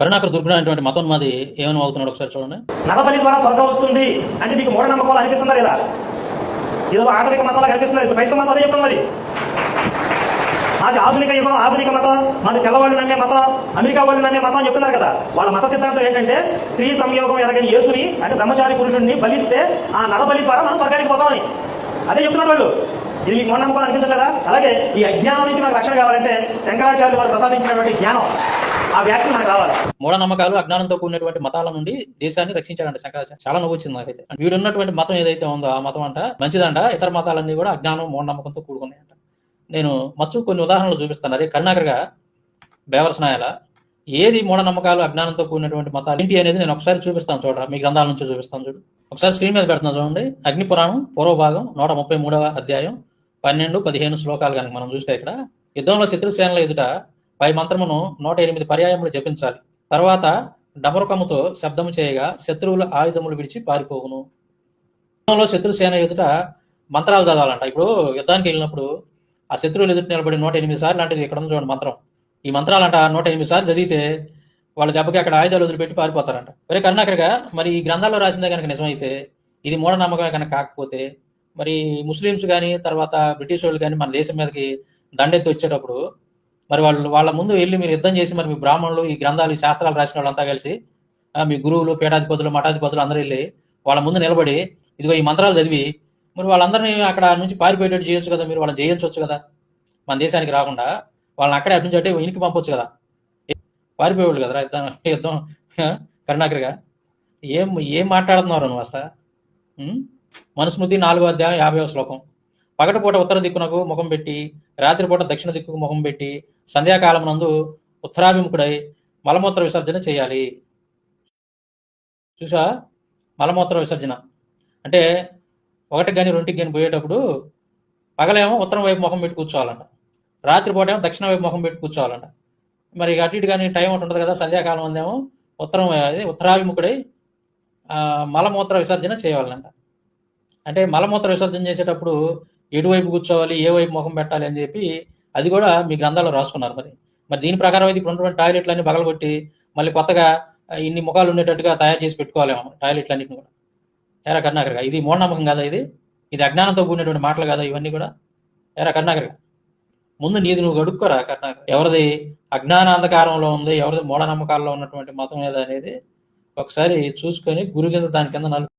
కరుణాకర్ దుర్గుణ అనేటువంటి మతం మాది ఏమని అవుతున్నాడు ఒకసారి చూడండి. నరబలి ద్వారా స్వర్గం వస్తుంది అంటే మీకు మూఢనమ్మకాలు అనిపిస్తుందా లేదా? ఏదో ఆధునిక మతంలో కనిపిస్తున్నారు. క్రైస్తవ మతం అదే చెప్తాం. మరి మాది ఆధునిక యుగం, ఆధునిక మతం, మాది తెల్లవాళ్ళు నమ్మే మతం, అమెరికా వాళ్ళు నమ్మే మతం అని చెప్తున్నారు కదా. వాళ్ళ మత సిద్ధాంతం ఏంటంటే స్త్రీ సంయోగం ఎరగని యేసుని అంటే బ్రహ్మచారి పురుషుడిని బలిస్తే ఆ నరబలి ద్వారా మనం స్వర్గానికి పోతామని అదే చెప్తున్నారు వాళ్ళు. ఇది మీకు మూఢనమ్మకాలు అనిపించట్లేదా? అలాగే ఈ అజ్ఞానం నుంచి మనకు రక్షణ కావాలంటే శంకరాచార్యులు వారు ప్రసాదించినటువంటి జ్ఞానం, ఆ వ్యాఖ్యలు మనకు రావాలి. మూఢనమ్మకాలు అజ్ఞానంతో కూడినటువంటి మతాల నుండి దేశాన్ని రక్షించాలంట శంకరాచార్య. చాలా నవ్వు వచ్చింది నాకైతే. వీడున్నటువంటి మతం ఏదైతే ఉందో ఆ మతం అంట మంచిదంట, ఇతర మతాలన్నీ కూడా అజ్ఞానం మూఢనమ్మకంతో కూడుకున్నాయంట. నేను మచ్చు కొన్ని ఉదాహరణలు చూపిస్తాను. అదే కరుణాకర్గా బేవర్సనాయాల ఏది మూఢనమ్మకాలు అజ్ఞానంతో కూడినటువంటి మతాలు ఏంటి అనేది నేను ఒకసారి చూపిస్తాను. చూడ మీ గ్రంథాల నుంచి చూపిస్తాను. చూడు ఒకసారి స్క్రీన్ మీద పెడుతున్నా చూడండి. అగ్నిపురాణం పూర్వభాగం 133వ అధ్యాయం 12-15 శ్లోకాలు కనుక మనం చూస్తే ఇక్కడ యుద్ధంలో శత్రుసేనల ఎదుట పై మంత్రమును 108 పర్యాయములు జపించాలి. తర్వాత డమరుకముతో శబ్దము చేయగా శత్రువుల ఆయుధములు విడిచి పారిపోవును. యుద్ధంలో శత్రుసేన ఎదుట మంత్రాలు చదవాలంట. ఇప్పుడు యుద్ధానికి వెళ్ళినప్పుడు ఆ శత్రువులు ఎదుట నిలబడి 108 సార్లు లాంటిది ఇక్కడ ఉంది చూడండి మంత్రం. ఈ మంత్రాలంట 108 సార్లు చదివితే వాళ్ళ దెబ్బకి అక్కడ ఆయుధాలు వదిలిపెట్టి పారిపోతారంట. మరి కరుణాకర్గా మరి ఈ గ్రంథాల్లో రాసిందే కనుక నిజమైతే, ఇది మూఢనమ్మకమే కనుక కాకపోతే, మరి ముస్లిమ్స్ కానీ తర్వాత బ్రిటిష్ వాళ్ళు కానీ మన దేశం మీదకి దండెత్తి వచ్చేటప్పుడు మరి వాళ్ళ ముందు వెళ్ళి మీరు యుద్ధం చేసి మరి మీ బ్రాహ్మణులు ఈ గ్రంథాలు ఈ శాస్త్రాలు రాసిన వాళ్ళంతా కలిసి మీ గురువులు పీఠాధిపతులు మఠాధిపతులు అందరూ వెళ్ళి వాళ్ళ ముందు నిలబడి ఇదిగో ఈ మంత్రాలు చదివి మరి వాళ్ళందరినీ అక్కడ నుంచి పారిపోయేటట్టు చేయొచ్చు కదా, మీరు వాళ్ళని జయించవచ్చు కదా. మన దేశానికి రాకుండా వాళ్ళని అక్కడే అటు నుంచి అటే ఇనికి పంపొచ్చు కదా, పారిపోయేవాళ్ళు కదరా యుద్ధం. కరుణాకర్గా ఏం ఏం మాట్లాడుతున్నారు నువ్వు అసలు? మనుస్మృతి 4వ అధ్యాయం 50వ శ్లోకం. పగటిపూట ఉత్తర దిక్కునకు ముఖం పెట్టి రాత్రిపూట దక్షిణ దిక్కుకు ముఖం పెట్టి సంధ్యాకాలం నందు ఉత్తరాభిముఖుడై మలమూత్ర విసర్జన చేయాలి. చూసా, మలమూత్ర విసర్జన అంటే 1 కానీ 2 కానీ పోయేటప్పుడు పగలేమో ఉత్తరం వైపు ముఖం పెట్టి కూర్చోవాలంట, రాత్రిపూట ఏమో దక్షిణ వైపు ముఖం పెట్టి కూర్చోవాలంట. మరి అటు ఇటు కానీ టైం ఒకటి ఉంటుంది కదా, సంధ్యాకాలం అందేమో ఉత్తరాభిముఖుడై మలమూత్ర విసర్జన చేయాలంట. అంటే మలమూత్ర విసర్జన చేసేటప్పుడు ఎటువైపు కూర్చోవాలి, ఏ వైపు ముఖం పెట్టాలి అని చెప్పి అది కూడా మీ గ్రంథాల్లో రాసుకున్నారు. మరి దీని ప్రకారం అయితే ఇప్పుడు ఉన్నటువంటి టాయిలెట్లన్నీ బగలగొట్టి మళ్ళీ కొత్తగా ఇన్ని ముఖాలు ఉండేటట్టుగా తయారు చేసి పెట్టుకోవాలేమో టాయిలెట్లన్నింటిని కూడా. ఎరా కరుణాకర్గా ఇది మూఢనమ్మకం కాదా? ఇది అజ్ఞానంతో కూడినటువంటి మాటలు కాదా ఇవన్నీ కూడా? ఎరా కరుణాకర్గా ముందు నీది నువ్వు గడుక్కోరా కరుణాకర్. ఎవరిది అజ్ఞానాంధకారంలో ఉంది, ఎవరిది మూఢనమ్మకాల్లో ఉన్నటువంటి మతం ఏదో అనేది ఒకసారి చూసుకొని గురు కింద దాని కింద